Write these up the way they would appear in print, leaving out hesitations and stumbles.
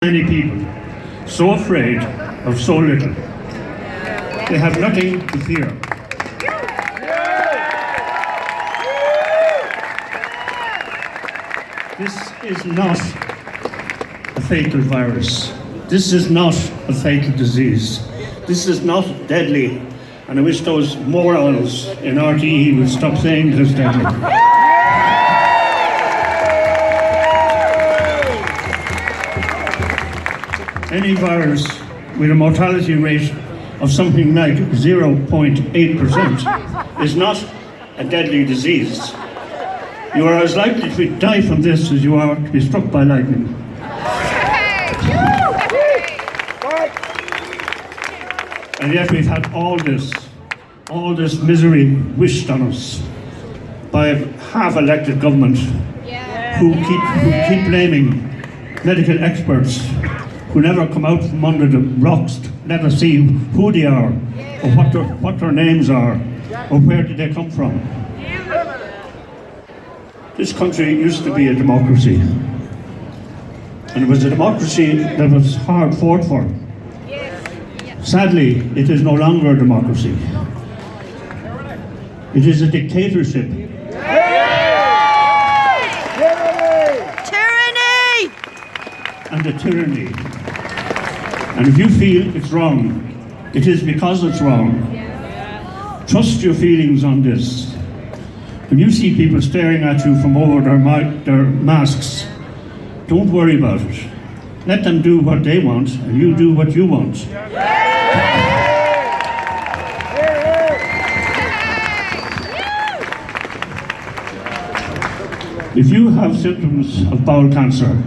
Many people so afraid of so little. They have nothing to fear. This is not a fatal virus. This is not a fatal disease. This is not deadly. And I wish those morons in RTE would stop saying it is deadly. Any virus with a mortality rate of something like 0.8% is not a deadly disease. You are as likely to die from this as you are to be struck by lightning. And yet we've had all this misery wished on us by a half-elected government who keep blaming medical experts who never come out from under the rocks to let us see who they are, or what their names are, or where did they come from. This country used to be a democracy, and it was a democracy that was hard fought for. Sadly, it is no longer a democracy. It is a dictatorship. Tyranny! And a tyranny. And if you feel it's wrong, it is because it's wrong. Trust your feelings on this. When you see people staring at you from over their masks, don't worry about it. Let them do what they want, and you do what you want. If you have symptoms of bowel cancer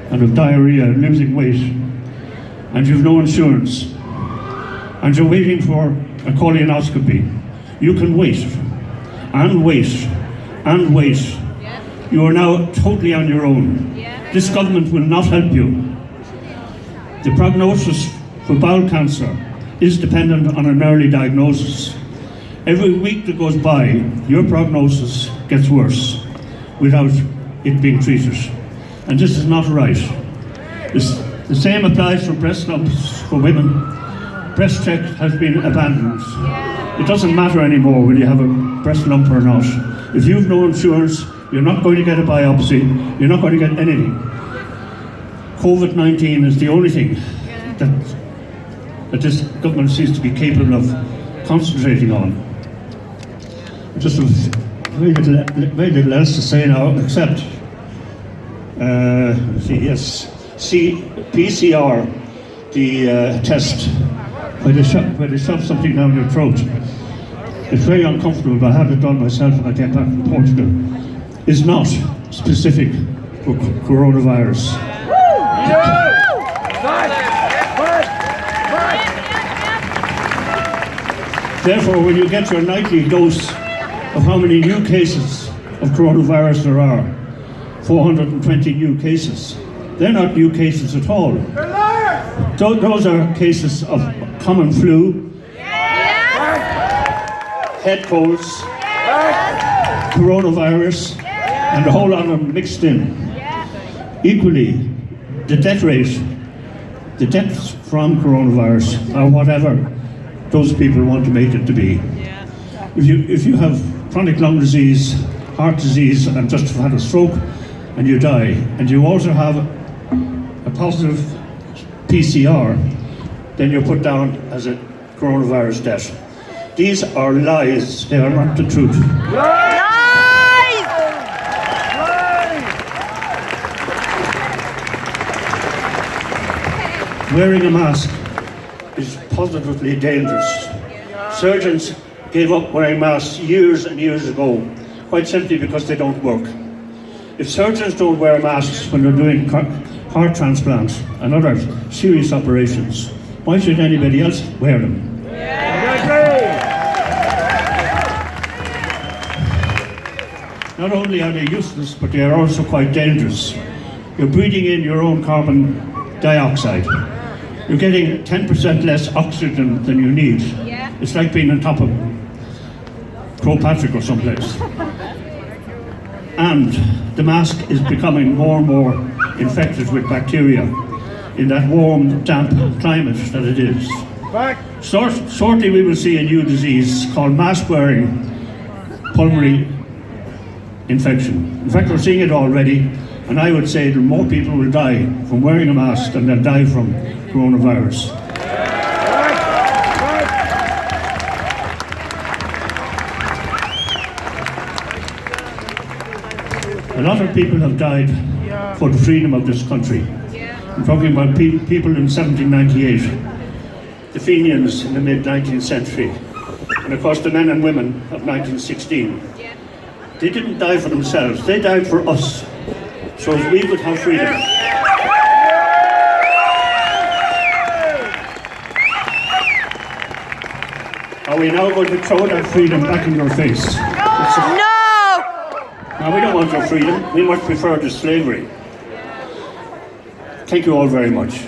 and of diarrhea and losing weight, and you've no insurance, and you're waiting for a colonoscopy, you can wait, and wait, and wait. You are now totally on your own. This government will not help you. The prognosis for bowel cancer is dependent on an early diagnosis. Every week that goes by, your prognosis gets worse without it being treated. And this is not right. The same applies for breast lumps for women. Breast check has been abandoned. It doesn't matter anymore whether you have a breast lump or not. If you've no insurance, you're not going to get a biopsy, you're not going to get anything. COVID-19 is the only thing that this government seems to be capable of concentrating on. Just very little else to say now, except, PCR, the test, where they shove something down your throat. It's very uncomfortable, but I had it done myself when I came back from Portugal. It's not specific for coronavirus. Therefore, when you get your nightly dose of how many new cases of coronavirus there are, 420 new cases, they're not new cases at all. Those are cases of common flu, head colds, coronavirus, and a whole lot of them mixed in. Equally, the deaths from coronavirus, or whatever those people want to make it to be. If you have chronic lung disease, heart disease, and just have had a stroke, and you die, and you also have a positive PCR, then you're put down as a coronavirus death. These are lies, they are not the truth. Lies! Wearing a mask is positively dangerous. Surgeons gave up wearing masks years and years ago, quite simply because they don't work. If surgeons don't wear masks when they're doing heart transplants and other serious operations, why should anybody else wear them? Not only are they useless, but they are also quite dangerous. You're breathing in your own carbon dioxide. You're getting 10% less oxygen than you need. It's like being on top of Croagh Patrick or someplace. And the mask is becoming more and more infected with bacteria. in that warm, damp climate that it is. Shortly we will see a new disease called mask-wearing pulmonary infection. In fact, we're seeing it already, and I would say that more people will die from wearing a mask than they'll die from coronavirus. A lot of people have died for the freedom of this country. I'm talking about people in 1798, the Fenians in the mid-19th century, and of course the men and women of 1916. They didn't die for themselves, they died for us, so as we could have freedom. Are we now going to throw that freedom back in your face? No! No, we don't want your freedom. We much prefer the slavery. Thank you all very much.